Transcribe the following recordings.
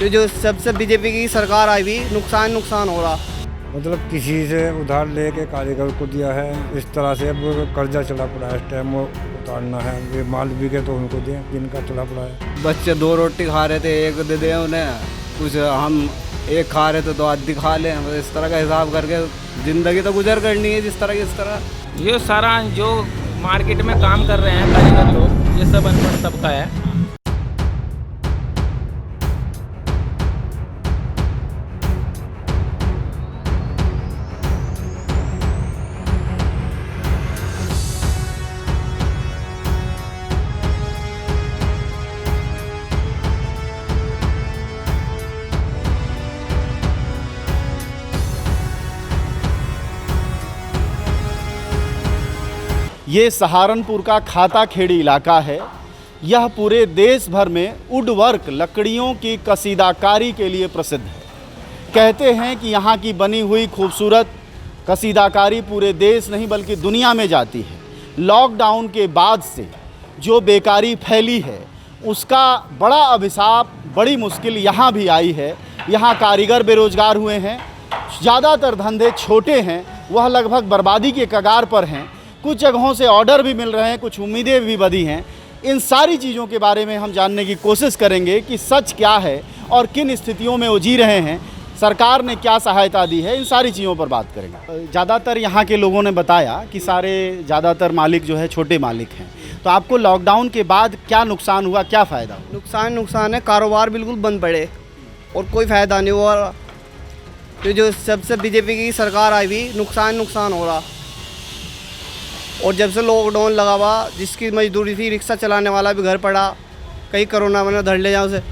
तो जो सबसे बीजेपी की सरकार आई भी नुकसान हो रहा। मतलब किसी से उधार लेके कारीगर को दिया है, इस तरह से अब कर्जा चला पड़ा है। इस टाइम वो उतारना है, ये माल बिके तो उनको दें जिनका चला पड़ा है। बच्चे 2 रोटी खा रहे थे, एक दे दें उन्हें, कुछ हम एक खा रहे थे तो आधी खा लें। इस तरह का हिसाब करके ज़िंदगी तो गुजर करनी है जिस तरह इस तरह। ये सारा जो मार्केट में काम कर रहे हैं कारीगर लोग, ये सब अनपढ़ तबका है। ये सहारनपुर का खाता खेड़ी इलाका है। यह पूरे देश भर में वुडवर्क लकड़ियों की कसीदाकारी के लिए प्रसिद्ध है। कहते हैं कि यहाँ की बनी हुई खूबसूरत कसीदाकारी पूरे देश नहीं बल्कि दुनिया में जाती है। लॉकडाउन के बाद से जो बेकारी फैली है उसका बड़ा अभिशाप, बड़ी मुश्किल यहाँ भी आई है। यहाँ कारीगर बेरोजगार हुए हैं, ज़्यादातर धंधे छोटे हैं, वह लगभग बर्बादी के कगार पर हैं। कुछ जगहों से ऑर्डर भी मिल रहे हैं, कुछ उम्मीदें भी बधी हैं। इन सारी चीज़ों के बारे में हम जानने की कोशिश करेंगे कि सच क्या है और किन स्थितियों में वो जी रहे हैं, सरकार ने क्या सहायता दी है, इन सारी चीज़ों पर बात करेंगे। ज़्यादातर यहाँ के लोगों ने बताया कि ज़्यादातर मालिक जो है छोटे मालिक हैं। तो आपको लॉकडाउन के बाद क्या नुकसान हुआ, क्या फ़ायदा हुआ? नुकसान है, कारोबार बिल्कुल बंद पड़े और कोई फ़ायदा नहीं हुआ। तो जो सबसे बीजेपी की सरकार आई भी नुकसान हो रहा। और जब से लॉकडाउन लगा हुआ, जिसकी मजदूरी थी, रिक्शा चलाने वाला भी घर पड़ा, कहीं कोरोना में ना धर ले जाओ उसे,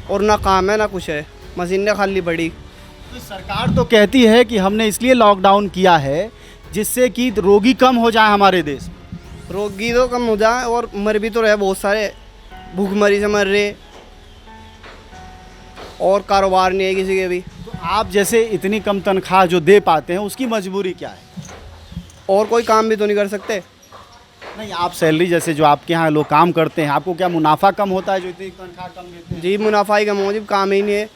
और ना काम है ना कुछ है, मशीनें खाली पड़ी। तो सरकार तो कहती है कि हमने इसलिए लॉकडाउन किया है जिससे कि रोगी कम हो जाए हमारे देश में। रोगी तो कम हो जाए और मर भी तो रहे बहुत सारे, भूखमरी से मर रहे, और कारोबार नहीं है किसी के भी। तो आप जैसे इतनी कम तनख्वाह जो दे पाते हैं उसकी मजबूरी क्या है? और कोई काम भी तो नहीं कर सकते। नहीं, आप सैलरी जैसे जो आपके यहाँ लोग काम करते हैं, आपको क्या मुनाफा कम होता है जो इतनी तनख्वाह कम देते हैं? जी मुनाफा ही कम हो, जब काम ही नहीं है,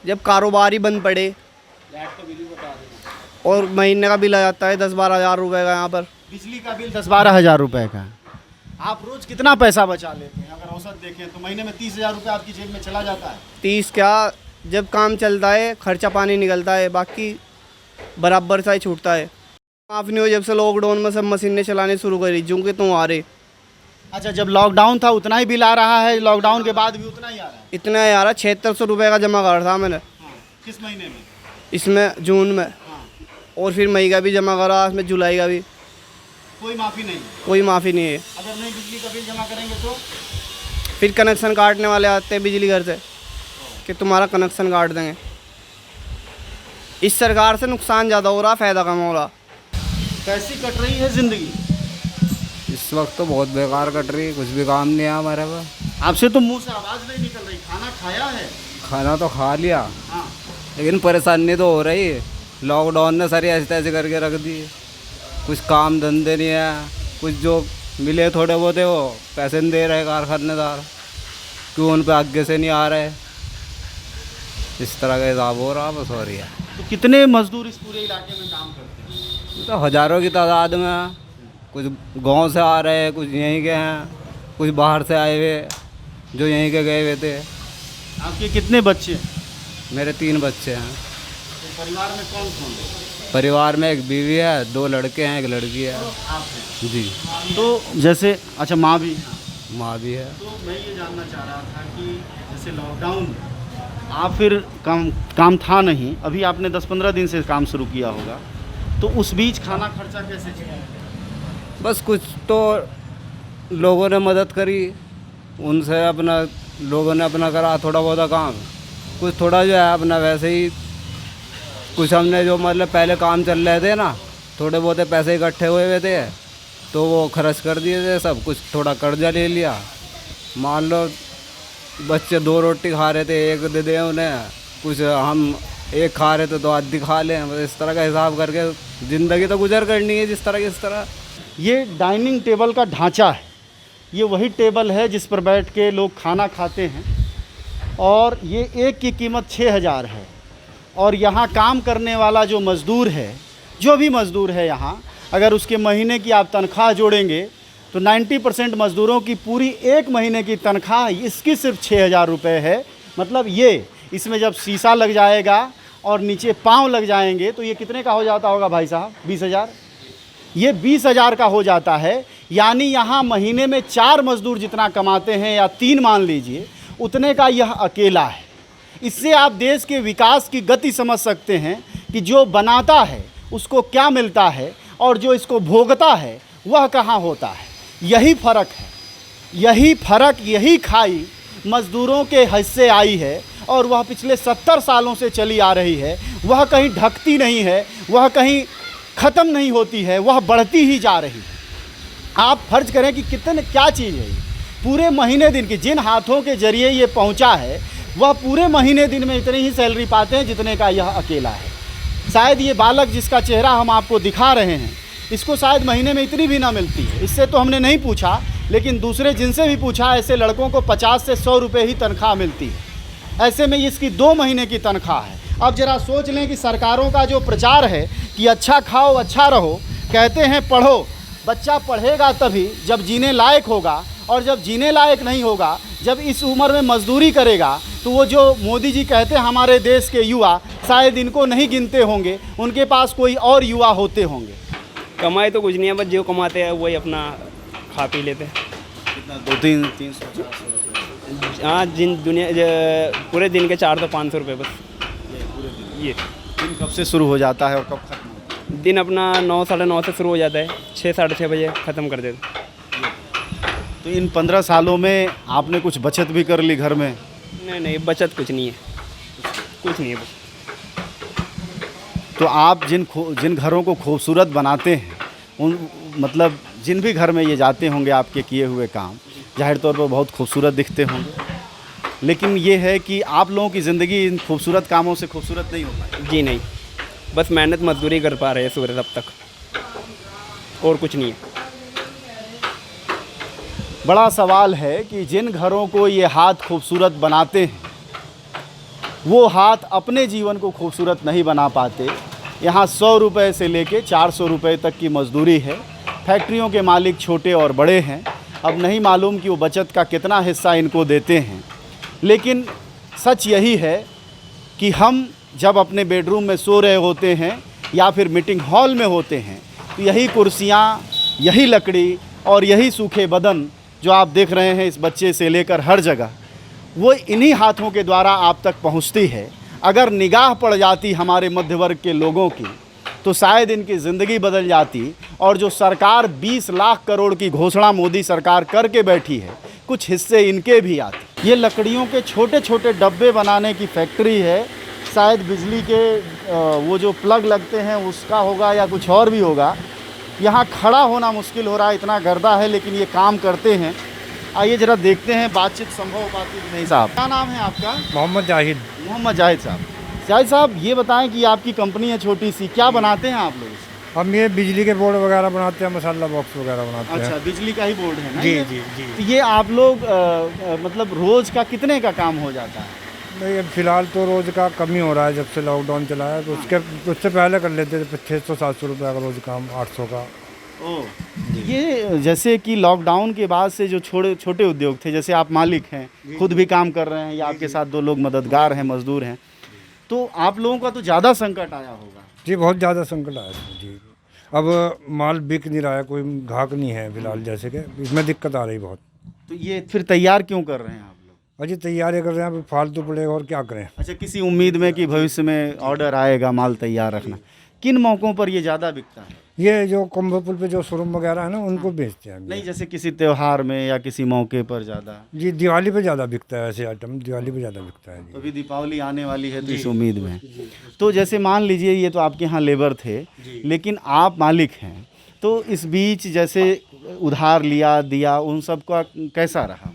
जब कारोबार ही बंद पड़े। और महीने का बिल आ जाता है 10-12 हज़ार रुपये का। यहाँ पर बिजली का बिल 10-12 हज़ार रुपये का। आप रोज़ कितना पैसा बचा लेते हैं? अगर औसत देखें तो महीने में 30,000 रुपये आपकी जेब में चला जाता है। 30 क्या, जब काम चलता है खर्चा पानी निकलता है, बाकी बराबर सा ही छूटता है। माफ़ नहीं हो, जब से लॉकडाउन में सब मशीनें चलाने शुरू करी, जो कि तुम आ रहे। अच्छा, जब लॉकडाउन था उतना ही बिल आ रहा है, लॉकडाउन के बाद भी उतना ही आ रहा है? इतना ही आ रहा। 7600 रुपये का जमा करा था मैंने। किस महीने में? इसमें जून में। और फिर मई का भी जमा करा, इसमें जुलाई का भी। कोई माफ़ी नहीं? कोई माफ़ी नहीं है। अगर नहीं बिजली का बिल जमा करेंगे तो फिर कनेक्शन काटने वाले आते हैं बिजली घर से कि तुम्हारा कनेक्शन काट देंगे। इस सरकार से नुकसान ज़्यादा हो रहा, फ़ायदा कम हो रहा। कैसी कट रही है ज़िंदगी? इस वक्त तो बहुत बेकार कट रही है, कुछ भी काम नहीं है हमारे पास। आपसे तो मुंह से आवाज़ नहीं निकल रही। खाना खाया है? खाना तो खा लिया, हाँ। लेकिन परेशानी तो हो रही है। लॉकडाउन ने सारी ऐसे तैसे करके रख दी। कुछ काम धंधे नहीं है, कुछ जो मिले थोड़े बहुत है वो पैसे नहीं दे रहे कारखानेदार, क्यों उन पर आगे से नहीं आ रहे। इस तरह का हिसाब हो रहा, बस हो रही है। तो कितने मजदूर इस पूरे इलाके में काम करते हैं? तो हज़ारों की तादाद में हैं। कुछ गांव से आ रहे हैं, कुछ यहीं के हैं, कुछ बाहर से आए हुए जो यहीं के गए हुए थे। आपके कितने बच्चे हैं? मेरे 3 बच्चे हैं। तो परिवार में कौन कौन है? परिवार में एक बीवी है, 2 लड़के हैं, एक लड़की है। आप हैं? जी। तो जैसे अच्छा, माँ भी हैं? माँ भी है। तो मैं ये जानना चाह रहा था कि जैसे लॉकडाउन आप फिर काम था नहीं, अभी आपने 10-15 दिन से काम शुरू किया होगा, तो उस बीच खाना खर्चा कैसे चला? बस कुछ तो लोगों ने मदद करी, उनसे अपना लोगों ने अपना करा थोड़ा बहुत काम। कुछ थोड़ा जो है अपना वैसे ही, कुछ हमने जो मतलब पहले काम चल रहे थे ना, थोड़े बहुत पैसे इकट्ठे हुए थे तो वो खर्च कर दिए थे सब। कुछ थोड़ा कर्जा ले लिया। मान लो बच्चे 2 रोटी खा रहे थे, एक दे दें उन्हें, कुछ हम एक खा रहे थे तो आधी खा लें। बस इस तरह का हिसाब करके ज़िंदगी तो गुजर करनी है जिस तरह की इस तरह। ये डाइनिंग टेबल का ढांचा है। ये वही टेबल है जिस पर बैठ के लोग खाना खाते हैं। और ये एक की कीमत 6,000 है। और यहाँ काम करने वाला जो मज़दूर है, जो भी मज़दूर है यहाँ, अगर उसके महीने की आप तनख्वाह जोड़ेंगे तो 90% मज़दूरों की पूरी एक महीने की तनख्वाह इसकी सिर्फ 6,000 रुपये है। मतलब ये इसमें जब शीशा लग जाएगा और नीचे पाँव लग जाएंगे तो ये कितने का हो जाता होगा भाई साहब? 20,000। ये 20,000 का हो जाता है। यानी यहाँ महीने में 4 मज़दूर जितना कमाते हैं या 3 मान लीजिए, उतने का यह अकेला है। इससे आप देश के विकास की गति समझ सकते हैं कि जो बनाता है उसको क्या मिलता है और जो इसको भोगता है वह कहाँ होता है। यही फ़र्क है, यही फ़र्क, यही खाई मज़दूरों के हिस्से आई है और वह पिछले 70 सालों से चली आ रही है। वह कहीं ढकती नहीं है, वह कहीं ख़त्म नहीं होती है, वह बढ़ती ही जा रही है। आप फर्ज करें कि कितने क्या चीज़ है ये। पूरे महीने दिन की जिन हाथों के ज़रिए ये पहुंचा है वह पूरे महीने दिन में इतनी ही सैलरी पाते हैं जितने का यह अकेला है। शायद ये बालक जिसका चेहरा हम आपको दिखा रहे हैं, इसको शायद महीने में इतनी भी ना मिलती है। इससे तो हमने नहीं पूछा, लेकिन दूसरे जिनसे भी पूछा, ऐसे लड़कों को 50 से 100 रुपये ही तनख्वाह मिलती है। ऐसे में इसकी 2 महीने की तनख्वाह है। अब ज़रा सोच लें कि सरकारों का जो प्रचार है कि अच्छा खाओ अच्छा रहो, कहते हैं पढ़ो, बच्चा पढ़ेगा तभी जब जीने लायक होगा, और जब जीने लायक नहीं होगा, जब इस उम्र में मजदूरी करेगा, तो वो जो मोदी जी कहते हैं हमारे देश के युवा, शायद इनको नहीं गिनते होंगे, उनके पास कोई और युवा होते होंगे। कमाई तो कुछ नहीं है, बस जो कमाते हैं वही अपना खा पी लेते हैं। कितना 200-300 हाँ, पूरे दिन के 400 500 रुपये बस। ये दिन कब से शुरू हो जाता है और कब खत्म होता है? दिन अपना 9 साढ़े 9 से शुरू हो जाता है, 6 साढ़े 6 बजे ख़त्म कर देते। तो इन 15 सालों में आपने कुछ बचत भी कर ली घर में? नहीं, बचत कुछ नहीं है, कुछ नहीं है बस। तो आप जिन घरों को खूबसूरत बनाते हैं, उन मतलब जिन भी घर में ये जाते होंगे आपके किए हुए काम, जाहिर तौर पर बहुत खूबसूरत दिखते होंगे, लेकिन ये है कि आप लोगों की ज़िंदगी इन खूबसूरत कामों से खूबसूरत नहीं हो पाई। जी नहीं, बस मेहनत मजदूरी कर पा रहे हैं सूरज अब तक, और कुछ नहीं है। बड़ा सवाल है कि जिन घरों को ये हाथ खूबसूरत बनाते हैं, वो हाथ अपने जीवन को खूबसूरत नहीं बना पाते। यहाँ 100 रुपये से लेके 400 रुपये तक की मजदूरी है। फैक्ट्रियों के मालिक छोटे और बड़े हैं। अब नहीं मालूम कि वो बचत का कितना हिस्सा इनको देते हैं, लेकिन सच यही है कि हम जब अपने बेडरूम में सो रहे होते हैं या फिर मीटिंग हॉल में होते हैं, तो यही कुर्सियाँ, यही लकड़ी और यही सूखे बदन जो आप देख रहे हैं इस बच्चे से लेकर हर जगह, वो इन्हीं हाथों के द्वारा आप तक पहुंचती है। अगर निगाह पड़ जाती हमारे मध्य वर्ग के लोगों की, तो शायद इनकी ज़िंदगी बदल जाती। और जो सरकार 20 लाख करोड़ की घोषणा मोदी सरकार करके बैठी है, कुछ हिस्से इनके भी आते। ये लकड़ियों के छोटे छोटे डब्बे बनाने की फैक्ट्री है। शायद बिजली के वो जो प्लग लगते हैं उसका होगा या कुछ और भी होगा। यहाँ खड़ा होना मुश्किल हो रहा है, इतना गर्दा है, लेकिन ये काम करते हैं। आइए ज़रा देखते हैं बातचीत संभव हो पाती है नहीं। साहब, क्या नाम है आपका? मोहम्मद जाहिद। मोहम्मद जाहिद साहब। जाहिद साहब, ये बताएं कि आपकी कंपनी है छोटी सी, क्या बनाते हैं आप लोग इसमें? हम ये बिजली के बोर्ड वगैरह बनाते हैं, मसाला बॉक्स वगैरह बनाते हैं। अच्छा, बिजली का ही बोर्ड है ना? जी ये? जी जी। तो ये आप लोग मतलब रोज़ का कितने का काम हो जाता है? नहीं, अब फिलहाल तो रोज़ का कम ही हो रहा है जब से लॉकडाउन चला है। तो उससे पहले कर लेते थे 600-700 रुपये का रोज़ काम, 800 का। ये जैसे कि लॉकडाउन के बाद से जो छोटे उद्योग थे, जैसे आप मालिक हैं, खुद भी काम कर रहे हैं या आपके साथ 2 लोग मददगार हैं, मजदूर हैं, तो आप लोगों का तो ज़्यादा संकट आया होगा। जी, बहुत ज़्यादा संकट आया है जी। अब माल बिक नहीं रहा है, कोई ग्राहक नहीं है फिलहाल, जैसे कि इसमें दिक्कत आ रही बहुत। तो ये फिर तैयार क्यों कर रहे हैं आप लोग? अजी तैयारी कर रहे हैं, अब फालतू पड़ेगा और क्या करें। अच्छा, किसी उम्मीद में कि भविष्य में ऑर्डर आएगा, माल तैयार रखना। किन मौक़ों पर ये ज़्यादा बिकता है? ये जो कुंभपुल पे जो शोरूम वगैरह है ना, उनको बेचते हैं। नहीं, जैसे किसी त्यौहार में या किसी मौके पर ज़्यादा? जी, दिवाली पे ज़्यादा बिकता है ऐसे आइटम, दिवाली पे ज़्यादा बिकता है। तो अभी दीपावली आने वाली है, तो इस उम्मीद में। तो जैसे मान लीजिए ये तो आपके यहाँ लेबर थे, लेकिन आप मालिक हैं, तो इस बीच जैसे उधार लिया दिया, उन सब का कैसा रहा?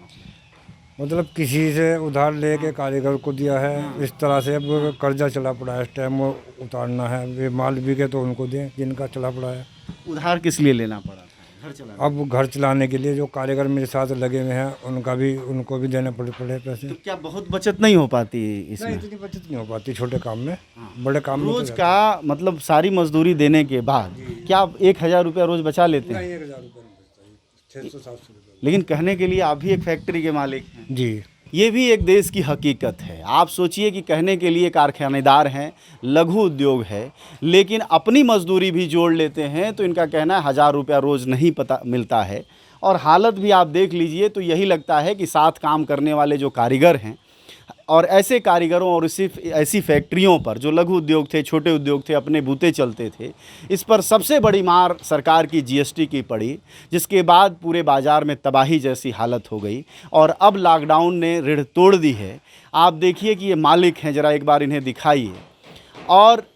मतलब किसी से उधार लेके कारीगर को दिया है, इस तरह से। अब कर्जा चला पड़ा है, इस टाइम वो उतारना है। वे माल बिके तो उनको दें जिनका चला पड़ा है। उधार किस लिए लेना पड़ा था? घर चला। अब घर चलाने के लिए जो कारीगर मेरे साथ लगे हुए हैं उनको भी देने पड़े पैसे। तो क्या बहुत बचत नहीं हो पाती इसमें? नहीं, इतनी बचत नहीं हो पाती छोटे काम में, बड़े काम में रोज का मतलब सारी मजदूरी देने के बाद क्या आप 1,000 रुपया रोज बचा लेते हैं? 1,000 रुपये नहीं बचता, 600-700 रुपये। लेकिन कहने के लिए आप भी एक फैक्ट्री के मालिक हैं। जी, ये भी एक देश की हकीकत है। आप सोचिए कि कहने के लिए कारखानेदार हैं, लघु उद्योग है, लेकिन अपनी मजदूरी भी जोड़ लेते हैं तो इनका कहना है 1,000 रुपया रोज़ नहीं पता मिलता है। और हालत भी आप देख लीजिए तो यही लगता है कि साथ काम करने वाले जो कारीगर हैं और ऐसे कारीगरों और सिर्फ ऐसी फैक्ट्रियों पर जो लघु उद्योग थे, छोटे उद्योग थे, अपने बूते चलते थे, इस पर सबसे बड़ी मार सरकार की जीएसटी की पड़ी, जिसके बाद पूरे बाज़ार में तबाही जैसी हालत हो गई। और अब लॉकडाउन ने रीढ़ तोड़ दी है। आप देखिए कि ये मालिक हैं, ज़रा एक बार इन्हें दिखाइए। और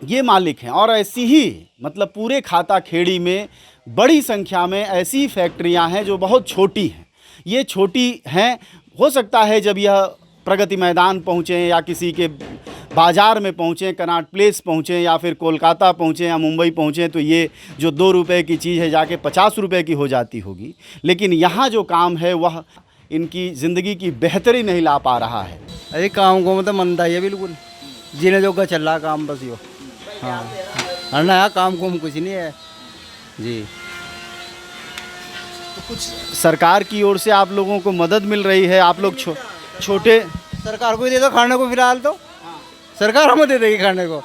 ये मालिक हैं और ऐसी ही मतलब पूरे खाता खेड़ी में बड़ी संख्या में ऐसी फैक्ट्रियां हैं जो बहुत छोटी हैं। ये छोटी हैं, हो सकता है जब यह प्रगति मैदान पहुँचें या किसी के बाज़ार में पहुँचें, कनॉट प्लेस पहुँचें या फिर कोलकाता पहुँचें या मुंबई पहुँचें तो ये जो 2 रुपए की चीज़ है जाके 50 रुपए की हो जाती होगी। लेकिन यहाँ जो काम है वह इनकी ज़िंदगी की बेहतरी नहीं ला पा रहा है। अरे काम को मतलब मंदा ही है बिल्कुल, जीने जोगा चल रहा काम बस यो। हाँ, और नया काम कुछ नहीं है जी। तो कुछ सरकार की ओर से आप लोगों को मदद मिल रही है? आप लोग छोटे सरकार को ही दे दो खाने को, फिलहाल तो सरकार हमें दे देगी खाने को,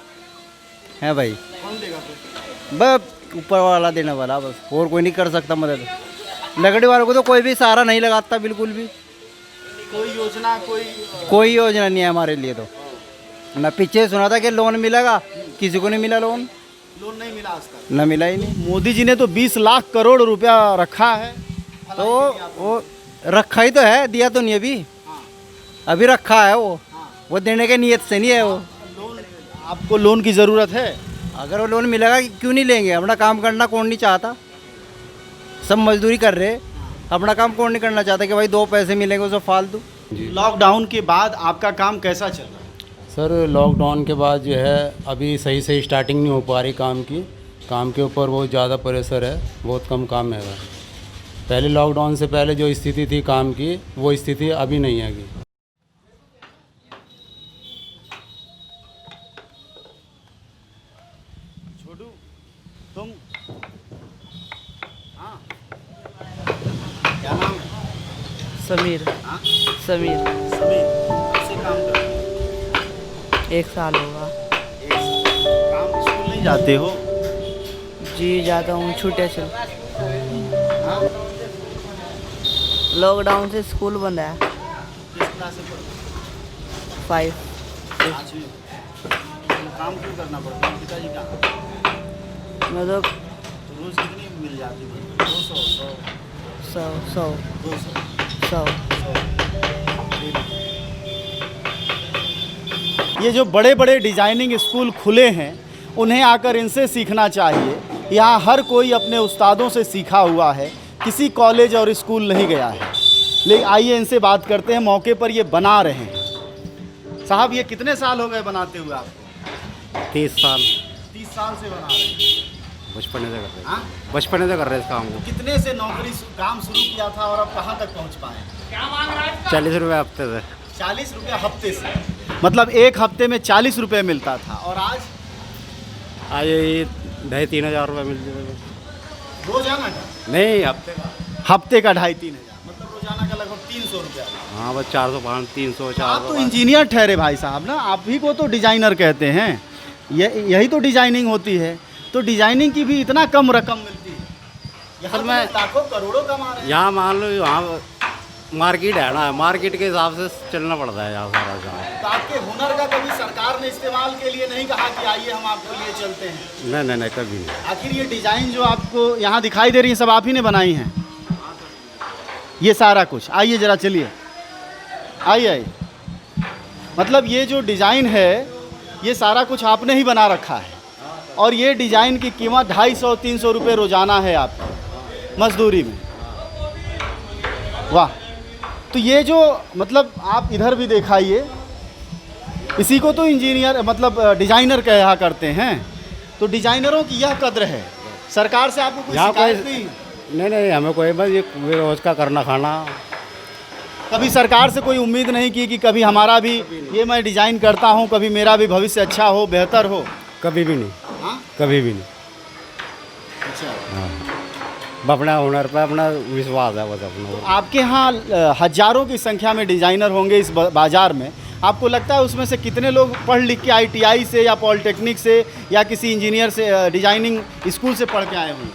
है भाई। कौन देगा फिर? बस ऊपर वाला देने वाला, बस और कोई नहीं कर सकता मदद। लकड़ी वालों को तो कोई भी सहारा नहीं लगाता बिल्कुल भी। कोई योजना कोई योजना नहीं है हमारे लिए तो। ना पीछे सुना था कि लोन मिलेगा, किसी को नहीं मिला लोन नहीं मिला आज तक। ना मिला ही नहीं। मोदी जी ने तो 20 लाख करोड़ रुपया रखा है। तो वो रखा ही तो है, दिया तो नहीं अभी। अभी रखा है वो देने के नियत से नहीं है वो। आपको लोन की ज़रूरत है? अगर वो लोन मिलेगा क्यों नहीं लेंगे? अपना काम करना कौन नहीं चाहता? सब मजदूरी कर रहे, अपना काम कौन नहीं करना चाहता कि भाई 2 पैसे मिलेंगे उसे फालतू। लॉकडाउन के बाद आपका काम कैसा चल रहा है? सर लॉकडाउन के बाद जो है अभी सही से स्टार्टिंग नहीं हो पा रही काम के ऊपर बहुत ज़्यादा प्रेशर है, बहुत कम काम है। पहले लॉकडाउन से पहले जो स्थिति थी काम की वो स्थिति अभी नहीं है। छोटू तुम हाँ क्या नाम है? समीर। हाँ? समीर। समीर कैसे काम कर रहे हो? 1 साल होगा। काम स्कूल नहीं जाते हो? जी जाता हूँ, छुट्टियाँ चल। हाँ? लॉकडाउन से स्कूल बंद है। किस क्लास से पढ़ते 5। हो? आज भी काम क्यों करना पड़ता है? पिताजी कहाँ? मैं तो रोज कितनी मिल जाती है? 200 100 200 100। ये जो बड़े बड़े डिजाइनिंग स्कूल खुले हैं उन्हें आकर इनसे सीखना चाहिए। यहाँ हर कोई अपने उस्तादों से सीखा हुआ है, किसी कॉलेज और स्कूल नहीं गया है। लेकिन आइए इनसे बात करते हैं, मौके पर ये बना रहे हैं। साहब ये कितने साल हो गए बनाते हुए आपको? 30 साल 30 साल से बना रहे हैं। बचपन से कर रहे हाँ? बचपन से कर रहे इस काम को। कितने से नौकरी काम शुरू किया था और अब कहाँ तक पहुँच पाए? 40 रुपये हफ्ते से। 40 रुपये हफ्ते से, मतलब एक हफ्ते में 40 रुपये मिलता था और आज आज ये 2,500-3 हज़ार रुपये मिल जाएगा। रोजाना का? नहीं, हफ्ते का। हफ्ते का 2,500-3 हज़ार, मतलब रोजाना का लगभग 300 रुपया। हाँ बस 400-500 300 आप तो 400। इंजीनियर ठहरे भाई साहब ना, आप ही को तो डिजाइनर कहते हैं। यही तो डिजाइनिंग होती है। तो डिजाइनिंग की भी इतना कम रकम मिलती है? यहाँ तो मैं- लाखों करोड़ों कमा रहे हैं। यहाँ मान लो यहाँ मार्केट है ना, मार्केट के हिसाब से चलना पड़ता है यहाँ सारा काम। तो आपके हुनर का कभी सरकार ने इस्तेमाल के लिए नहीं कहा कि आइए हम आपको लिए चलते हैं? नहीं कभी नहीं। आखिर ये डिज़ाइन जो आपको यहाँ दिखाई दे रही है सब आप ही ने बनाई हैं? ये सारा कुछ, आइए ज़रा चलिए, आइए। मतलब ये जो डिज़ाइन है ये सारा कुछ आपने ही बना रखा है और ये डिज़ाइन की कीमत 250-300 रुपये रोज़ाना है आपकी मजदूरी में। वाह। तो ये जो मतलब आप इधर भी दिखाइए, इसी को तो इंजीनियर मतलब डिज़ाइनर कहा करते हैं। तो डिज़ाइनरों की यह कद्र है, सरकार से आपको कोई यहाँ शिकायत कोई नहीं? नहीं हमें कोई बस ये रोज़ का करना खाना। कभी सरकार से कोई उम्मीद नहीं की कि कभी हमारा भी ये मैं डिजाइन करता हूँ, कभी मेरा भी भविष्य अच्छा हो, बेहतर हो? कभी भी नहीं, हाँ, कभी भी नहीं। अच्छा। अपना हुनर पर अपना विश्वास है बस अपना। आपके यहाँ हजारों की संख्या में डिजाइनर होंगे इस बाजार में। आपको लगता है उसमें से कितने लोग पढ़ लिख के ITI से या पॉलिटेक्निक से या किसी इंजीनियर से डिजाइनिंग स्कूल से पढ़ के आए होंगे?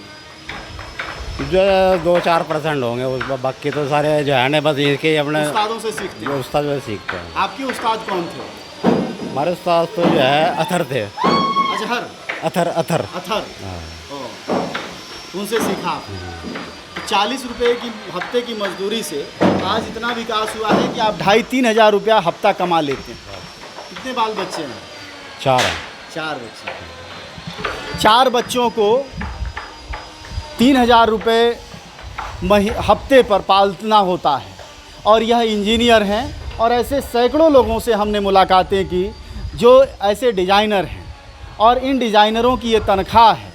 जो 2-4% होंगे, उस बाकी तो सारे जो है ना बस इनके अपने उस्तादों से सीखते हैं। उस्ताद जो सीखते हैं। आपके उस्ताद कौन थे? हमारे उस्ताद तो जो है अथर थे। अजहर? अथर अथर। हाँ। ओ, उनसे सीखा आपने। तो 40 रुपये की हफ्ते की मजदूरी से आज इतना विकास हुआ है कि आप 2,500-3 हज़ार रुपया हफ्ता कमा लेते हैं। कितने बाल बच्चे हैं? 4 है। 4 बच्चे। 4 बच्चों को 3,000 रुपये हफ्ते पर पालना होता है और यह इंजीनियर हैं। और ऐसे सैकड़ों लोगों से हमने मुलाकातें की जो ऐसे डिज़ाइनर हैं और इन डिज़ाइनरों की ये तनख्वाह है।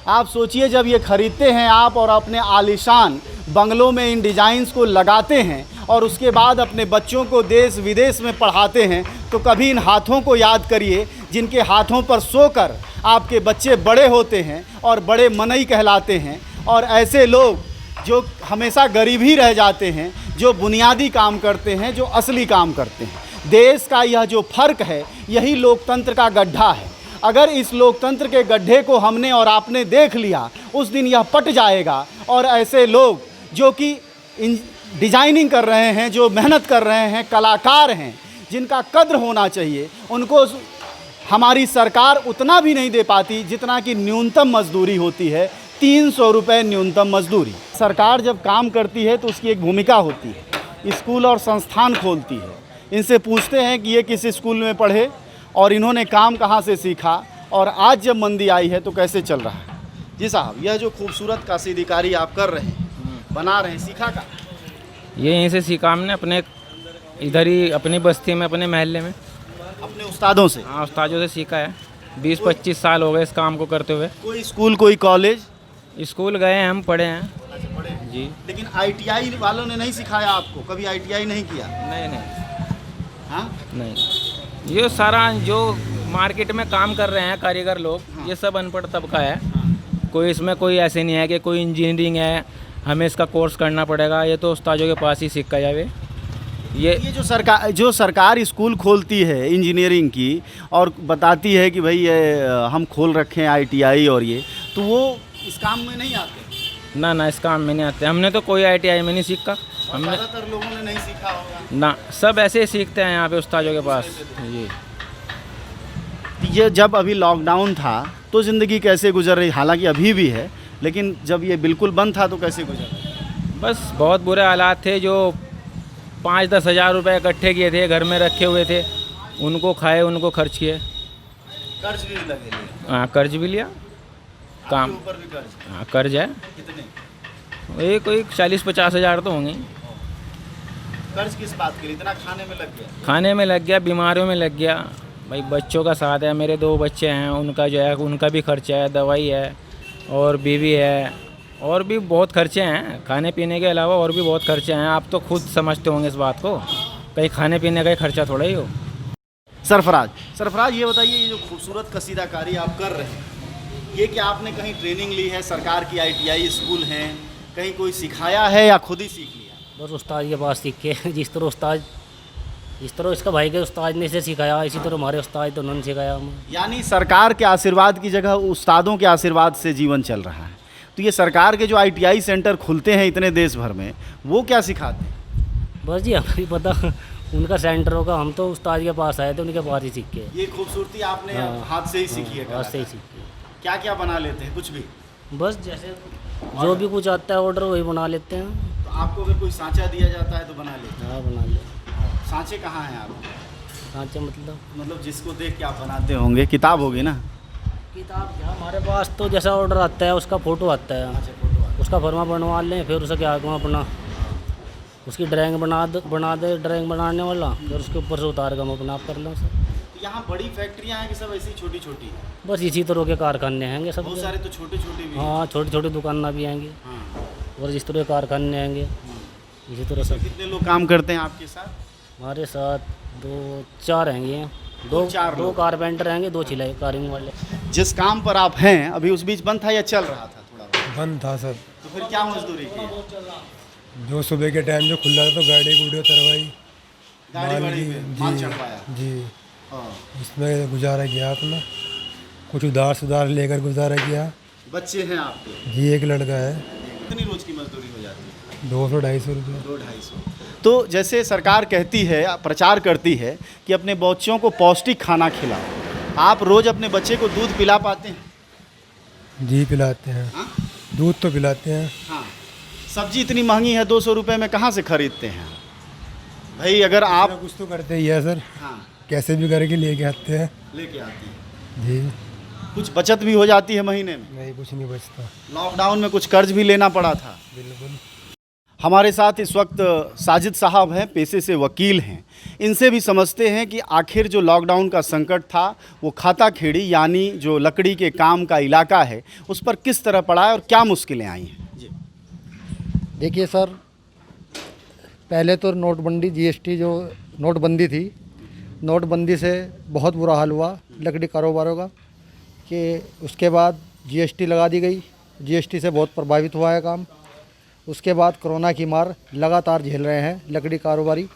आप सोचिए, जब ये ख़रीदते हैं आप और अपने आलीशान बंगलों में इन डिज़ाइंस को लगाते हैं और उसके बाद अपने बच्चों को देश विदेश में पढ़ाते हैं, तो कभी इन हाथों को याद करिए जिनके हाथों पर सोकर आपके बच्चे बड़े होते हैं और बड़े मनई कहलाते हैं। और ऐसे लोग जो हमेशा गरीब ही रह जाते हैं, जो बुनियादी काम करते हैं, जो असली काम करते हैं। देश का यह जो फ़र्क है, यही लोकतंत्र का गड्ढा है। अगर इस लोकतंत्र के गड्ढे को हमने और आपने देख लिया, उस दिन यह पट जाएगा और ऐसे लोग जो कि डिज़ाइनिंग कर रहे हैं, जो मेहनत कर रहे हैं, कलाकार हैं, जिनका कद्र होना चाहिए, उनको हमारी सरकार उतना भी नहीं दे पाती जितना कि न्यूनतम मजदूरी होती है। 300 रुपये न्यूनतम मजदूरी। सरकार जब काम करती है तो उसकी एक भूमिका होती है, स्कूल और संस्थान खोलती है। इनसे पूछते हैं कि ये किस स्कूल में पढ़े और इन्होंने काम कहाँ से सीखा और आज जब मंदी आई है तो कैसे चल रहा है। जी साहब, यह जो खूबसूरत कसीदाकारी आप कर रहे हैं, बना रहे हैं, सीखा का? ये यहीं से सीखा हमने, अपने इधर ही अपनी बस्ती में, अपने महल्ले में, अपने उस्तादों से? हाँ, उस्तादों से सीखा है। 20-25 साल हो गए इस काम को करते हुए। कोई स्कूल, कोई कॉलेज? स्कूल गए हैं हम, पढ़े हैं। अच्छा, पढ़े हैं। जी। लेकिन ITI वालों ने नहीं सिखाया आपको? कभी ITI नहीं किया? नहीं। हाँ, नहीं, ये सारा जो मार्केट में काम कर रहे हैं कारीगर लोग, ये सब अनपढ़ तबका है। कोई इसमें कोई ऐसे नहीं है कि कोई इंजीनियरिंग है हमें इसका कोर्स करना पड़ेगा। ये तो उस्तादों के पास ही सीखा जावे। ये जो सरकार स्कूल खोलती है इंजीनियरिंग की और बताती है कि भाई ये हम खोल रखे हैं ITI, और ये तो वो इस काम में नहीं आते? ना, इस काम में नहीं आते। हमने तो कोई ITI में नहीं सीखा। हमने ज़्यादातर लोगों ने नहीं सीखा होगा ना, सब ऐसे ही सीखते हैं यहाँ पे उस्तादों के पास। जी। ये जब अभी लॉकडाउन था तो ज़िंदगी कैसे गुजर रही? हालांकि अभी भी है, लेकिन जब ये बिल्कुल बंद था तो कैसे गुजर रही? बस बहुत बुरे हालात थे। जो 5-10 हज़ार रुपये इकट्ठे किए थे, घर में रखे हुए थे, उनको खाए, उनको खर्च किए। कर्ज भी लगे? हाँ, कर्ज भी लिया। काम ऊपर भी कर्ज? हाँ, कर्ज है। कितने? ये कोई 40-50 हज़ार तो होंगे। कर्ज किस बात के लिए? इतना खाने में लग गया? खाने में लग गया, बीमारियों में लग गया। भाई बच्चों का साथ है, मेरे 2 बच्चे हैं, उनका जो है उनका भी खर्चा है, दवाई है और बीवी है, और भी बहुत खर्चे हैं। खाने पीने के अलावा और भी बहुत खर्चे हैं। आप तो खुद समझते होंगे इस बात को, कहीं खाने पीने का ही खर्चा थोड़ा ही हो। सरफराज, ये बताइए, ये जो खूबसूरत कसीदाकारी आप कर रहे हैं, ये क्या आपने कहीं ट्रेनिंग ली है? सरकार की ITI स्कूल हैं, कहीं कोई सिखाया है या खुद ही सीख लिया? बस उस्ताद के पास सीख के, जिस तरह इसका भाई के उस्ताद ने इसे सिखाया, इसी तरह हमारे उस्ताद तो उन्होंने सिखाया हमें। यानी सरकार के आशीर्वाद की जगह उस्तादों के आशीर्वाद से जीवन चल रहा है। तो ये सरकार के जो ITI सेंटर खुलते हैं इतने देश भर में, वो क्या सिखाते हैं? बस जी हमें नहीं पता उनका सेंटर होगा, हम तो उस्ताद के पास आए थे, उनके पास ही सीख के। ये खूबसूरती आपने हाँ, हाथ से ही सीखी है? हाथ से ही सीख के। क्या क्या बना लेते हैं? कुछ भी? बस जैसे जो भी कुछ आता है ऑर्डर वही बना लेते हैं। तो आपको अगर कोई सांचा दिया जाता है तो बना लेते हैं? हाँ, बना ले। सांचे कहाँ हैं आप? सांचे मतलब जिसको देख के आप बनाते होंगे, किताब होगी ना? किताब क्या, हमारे पास तो जैसा ऑर्डर आता है उसका फ़ोटो आता है, उसका फर्मा बनवा लें, फिर उसे क्या कहूँ अपना उसकी ड्राइंग बना दे ड्राइंग बनाने वाला, फिर उसके ऊपर से उतार कर हम अपना आप कर लें सर। तो यहाँ बड़ी फैक्ट्रियाँ हैं कि सब ऐसी छोटी छोटी हैं? बस इसी तरह के कारखाने हैं सब। बहुत सारे तो छोटे छोटे भी हैं। हाँ, छोटी छोटी दुकानें भी आएंगी हाँ। और इस तरह के कारखाने आएंगे इसी तरह सब। कितने लोग काम करते हैं आपके साथ? हमारे साथ 2-4 हैं, दो कारपेंटर हैं, 2 सिलाई कारिंग वाले। जिस काम पर आप हैं अभी उस बीच बंद था या चल रहा था थोड़ा बहुत? बंद था सर। तो फिर क्या मजदूरी की? जो सुबह के टाइम जो खुला था तो गाड़ी गुड़ी उतरवाई, गाड़ी वाड़ी की- पे माल चढ़वाया। जी हाँ। इसमें गुजारा किया अपना, कुछ उधार सुधार लेकर गुजारा किया। बच्चे हैं आपके? जी एक लड़का है। कितनी रोज की मजदूरी हो जाती है? 200-250 रुपये। 200-250। तो जैसे सरकार कहती है, प्रचार करती है कि अपने बच्चों को पौष्टिक खाना खिलाओ, आप रोज अपने बच्चे को दूध पिला पाते हैं? जी पिलाते हैं। हाँ? दूध तो पिलाते हैं। हाँ। सब्जी इतनी महंगी है, 200 रुपये में कहाँ से खरीदते हैं भाई? अगर आप कुछ तो करते ही है सर, हाँ कैसे भी करके लेके आते हैं। लेके आती हैं, जी कुछ बचत भी हो जाती है महीने में? नहीं, कुछ नहीं बचता। लॉकडाउन में कुछ कर्ज भी लेना पड़ा था? बिल्कुल। हमारे साथ इस वक्त साजिद साहब हैं, पेशे से वकील हैं। इनसे भी समझते हैं कि आखिर जो लॉकडाउन का संकट था वो खाता खेड़ी यानी जो लकड़ी के काम का इलाका है उस पर किस तरह पड़ा है और क्या मुश्किलें आई हैं। जी देखिए सर, पहले तो नोटबंदी जीएसटी जो नोटबंदी थी, नोटबंदी से बहुत बुरा हाल हुआ लकड़ी कारोबारों का कि उसके बाद जीएसटी लगा दी गई। जीएसटी से बहुत प्रभावित हुआ है काम। उसके बाद कोरोना की मार लगातार झेल रहे हैं लकड़ी कारोबारी।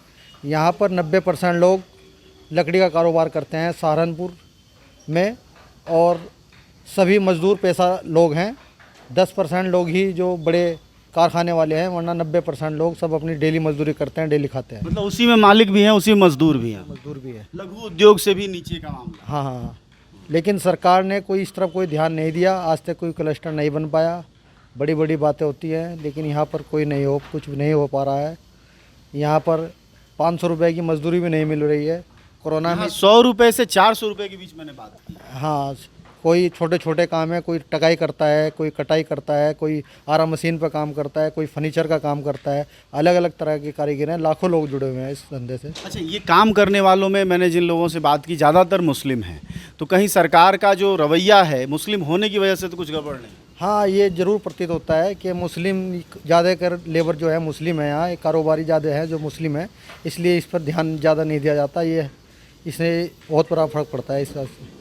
यहाँ पर 90% लोग लकड़ी का कारोबार करते हैं सहारनपुर में, और सभी मजदूर पेशा लोग हैं। 10% लोग ही जो बड़े कारखाने वाले हैं, वरना 90% लोग सब अपनी डेली मजदूरी करते हैं, डेली खाते हैं। मतलब उसी में मालिक भी हैं, उसी में मजदूर भी हैं। मजदूर भी है। लघु उद्योग से भी नीचे का मामला। हाँ हाँ, लेकिन सरकार ने कोई इस तरफ कोई ध्यान नहीं दिया। आज तक कोई क्लस्टर नहीं बन पाया। बड़ी बड़ी बातें होती हैं लेकिन यहाँ पर कुछ नहीं हो पा रहा है। यहाँ पर 500 रुपये की मजदूरी भी नहीं मिल रही है। कोरोना में 100 रुपये से 400 रुपये के बीच मैंने बात की। हाँ, कोई छोटे छोटे काम है, कोई टकाई करता है, कोई कटाई करता है, कोई आरा मशीन पर काम करता है, कोई फर्नीचर का काम करता है। अलग अलग तरह के कारीगर हैं, लाखों लोग जुड़े हुए हैं इस धंधे से। अच्छा, ये काम करने वालों में मैंने जिन लोगों से बात की ज़्यादातर मुस्लिम हैं, तो कहीं सरकार का जो रवैया है मुस्लिम होने की वजह से तो कुछ गड़बड़ नहीं? हाँ, ये ज़रूर प्रतीत होता है कि मुस्लिम ज़्यादातर लेबर जो है मुस्लिम है, यहाँ कारोबारी ज़्यादा है जो मुस्लिम है, इसलिए इस पर ध्यान ज़्यादा नहीं दिया जाता। इससे बहुत बड़ा फर्क पड़ता है इस बात से।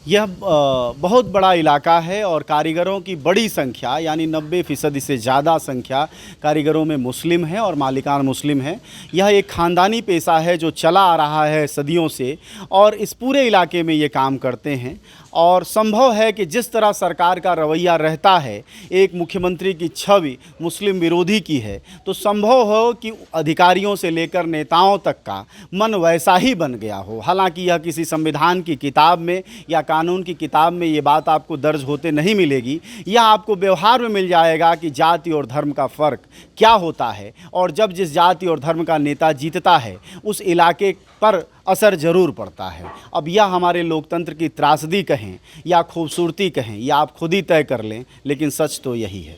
यह बहुत बड़ा इलाका है और कारीगरों की बड़ी संख्या यानी 90% से ज़्यादा संख्या कारीगरों में मुस्लिम है और मालिकान मुस्लिम है। यह एक ख़ानदानी पेशा है जो चला आ रहा है सदियों से और इस पूरे इलाके में ये काम करते हैं। और संभव है कि जिस तरह सरकार का रवैया रहता है, एक मुख्यमंत्री की छवि मुस्लिम विरोधी की है, तो संभव हो कि अधिकारियों से लेकर नेताओं तक का मन वैसा ही बन गया हो। हालांकि यह किसी संविधान की किताब में या कानून की किताब में ये बात आपको दर्ज होते नहीं मिलेगी। यह आपको व्यवहार में मिल जाएगा कि जाति और धर्म का फ़र्क क्या होता है, और जब जिस जाति और धर्म का नेता जीतता है उस इलाके पर असर ज़रूर पड़ता है। अब यह हमारे लोकतंत्र की त्रासदी कहें या खूबसूरती कहें, या आप खुद ही तय कर लें, लेकिन सच तो यही है।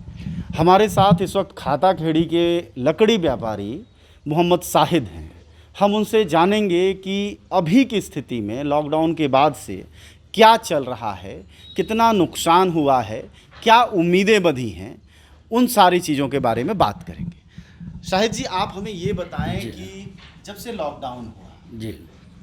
हमारे साथ इस वक्त खाता खेड़ी के लकड़ी व्यापारी मोहम्मद साहिद हैं। हम उनसे जानेंगे कि अभी की स्थिति में लॉकडाउन के बाद से क्या चल रहा है, कितना नुकसान हुआ है, क्या उम्मीदें बंधी हैं, उन सारी चीज़ों के बारे में बात करेंगे। शाहिद जी, आप हमें ये बताएं कि जब से लॉकडाउन हुआ जी,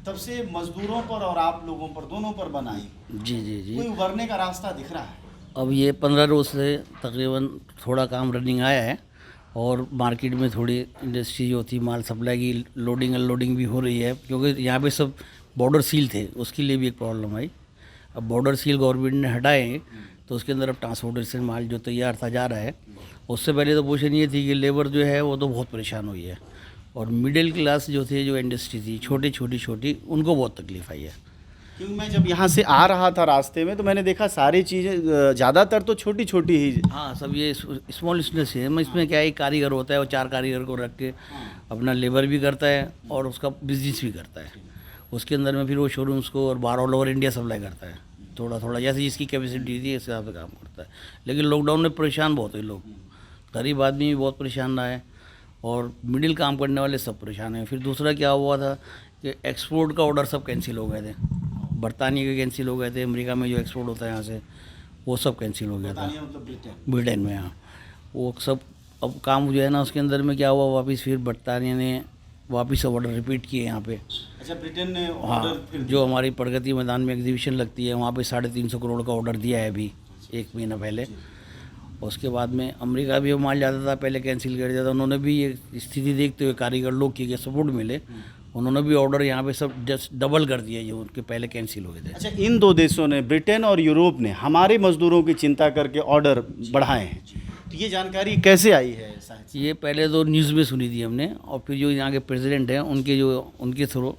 तब से मजदूरों पर और आप लोगों पर, दोनों पर बनाई जी जी जी, कोई उभरने का रास्ता दिख रहा है? अब ये 15 रोज से तकरीबन थोड़ा काम रनिंग आया है और मार्केट में थोड़ी इंडस्ट्री जो थी माल सप्लाई की लोडिंग अनलोडिंग भी हो रही है, क्योंकि यहाँ पे सब बॉर्डर सील थे, उसके लिए भी एक प्रॉब्लम आई। अब बॉर्डर सील गवर्नमेंट ने हटाए तो उसके अंदर अब ट्रांसपोर्टेशन माल जो तैयार था जा रहा है। उससे पहले तो पोजीशन ये थी कि लेबर जो है वो तो बहुत परेशान हुई है, और मिडिल क्लास जो थे, जो इंडस्ट्री थी छोटी उनको बहुत तकलीफ आई है। क्योंकि मैं जब यहाँ से आ रहा था रास्ते में तो मैंने देखा सारी चीज़ें ज़्यादातर तो छोटी छोटी ही। हाँ, सब ये स्मॉल इंडस्ट्री है। इसमें क्या है, कारीगर होता है, वो 4 कारीगर को रख के अपना लेबर भी करता है और उसका बिजनेस भी करता है। उसके अंदर में फिर वो शोरूम्स को और बाहर ऑल ओवर इंडिया सप्लाई करता है, थोड़ा थोड़ा जैसे जिसकी कैपेसिटी थी इस हिसाब से काम करता है। लेकिन लॉकडाउन में परेशान बहुत हुए लोग, गरीब आदमी भी बहुत परेशान रहा है और मिडिल काम करने वाले सब परेशान हैं। फिर दूसरा क्या हुआ था कि एक्सपोर्ट का ऑर्डर सब कैंसिल हो गए थे। बरतानिया के कैंसिल हो गए थे, अमेरिका में जो एक्सपोर्ट होता है यहाँ से वो सब कैंसिल हो गया था, ब्रिटेन में। हाँ, वो सब अब काम जो है ना उसके अंदर में क्या हुआ, वापस फिर बरतानिया ने वापस ऑर्डर रिपीट किए यहाँ पे। अच्छा, ब्रिटेन ने हाँ, जो हमारी प्रगति मैदान में एग्जीबिशन लगती है वहाँ पे 350 करोड़ का ऑर्डर दिया है अभी 1 महीना पहले। उसके बाद में अमेरिका भी वो माल जाता था, पहले कैंसिल कर दिया था। उन्होंने भी ये स्थिति देखते हुए कारीगर लोग की सपोर्ट मिले, उन्होंने भी ऑर्डर यहाँ पे सब जस्ट डबल कर दिया जो उनके पहले कैंसिल हुए थे। अच्छा, इन दो देशों ने, ब्रिटेन और यूरोप ने, हमारे मजदूरों की चिंता करके ऑर्डर बढ़ाए हैं, तो ये जानकारी कैसे आई है? ये पहले तो न्यूज़ में सुनी थी हमने, और फिर जो यहाँ के प्रेसिडेंट हैं उनके थ्रू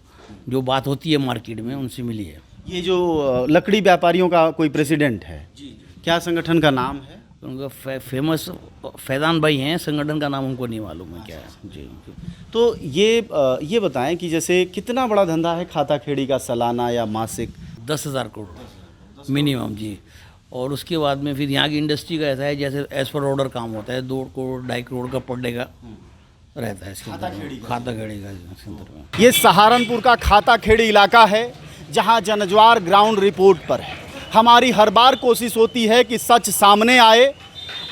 जो बात होती है मार्केट में उनसे मिली है। ये जो लकड़ी व्यापारियों का कोई प्रेसिडेंट है, क्या संगठन का नाम है? उनका फेमस फैजान भाई हैं, संगठन का नाम हमको नहीं मालूम है क्या है जी। तो ये बताएं कि जैसे कितना बड़ा धंधा है खाता खेड़ी का, सालाना या मासिक? 10,000 करोड़ मिनिमम जी। और उसके बाद में फिर यहाँ की इंडस्ट्री का ऐसा है जैसे एज पर ऑर्डर काम होता है, 2 करोड़ 2.5 करोड़ का पर डे का रहता है इसके अंदर में, खाता खेड़ी का इसके अंदर में। ये सहारनपुर का खाता खेड़ी इलाका है जहाँ जनज्वार ग्राउंड रिपोर्ट पर है। हमारी हर बार कोशिश होती है कि सच सामने आए,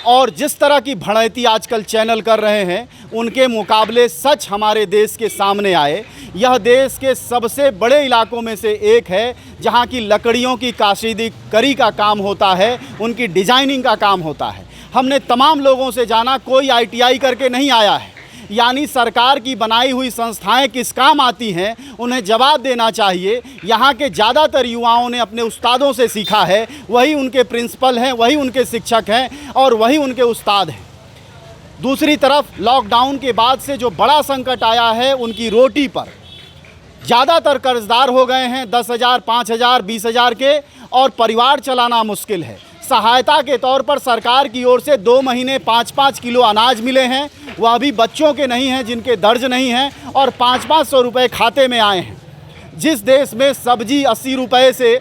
और जिस तरह की भड़ैती आजकल चैनल कर रहे हैं उनके मुकाबले सच हमारे देश के सामने आए। यह देश के सबसे बड़े इलाकों में से एक है जहां की लकड़ियों की काशीदी का काम होता है, उनकी डिजाइनिंग का काम होता है। हमने तमाम लोगों से जाना, कोई ITI करके नहीं आया है। यानी सरकार की बनाई हुई संस्थाएं किस काम आती हैं, उन्हें जवाब देना चाहिए। यहाँ के ज़्यादातर युवाओं ने अपने उस्तादों से सीखा है, वही उनके प्रिंसिपल हैं, वही उनके शिक्षक हैं और वही उनके उस्ताद हैं। दूसरी तरफ लॉकडाउन के बाद से जो बड़ा संकट आया है उनकी रोटी पर, ज़्यादातर कर्जदार हो गए हैं 10,000, 5,000, 20,000 के, और परिवार चलाना मुश्किल है। सहायता के तौर पर सरकार की ओर से 2 महीने 5-5 किलो अनाज मिले हैं, वह भी बच्चों के नहीं हैं जिनके दर्ज नहीं हैं, और 500-500 रुपये खाते में आए हैं। जिस देश में सब्जी 80 रुपये से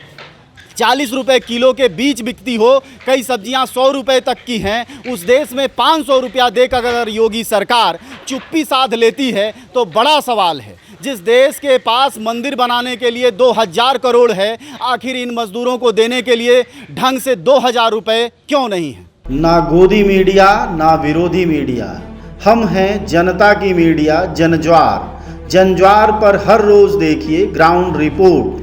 40 रुपये किलो के बीच बिकती हो, कई सब्जियां 100 रुपये तक की हैं, उस देश में 500 रुपया देकर अगर योगी सरकार चुप्पी साध लेती है तो बड़ा सवाल है। जिस देश के पास मंदिर बनाने के लिए 2000 करोड़ है, आखिर इन मजदूरों को देने के लिए ढंग से 2000 रुपये क्यों नहीं है? ना गोदी मीडिया ना विरोधी मीडिया, हम हैं जनता की मीडिया जनज्वार। जनज्वार पर हर रोज़ देखिए ग्राउंड रिपोर्ट।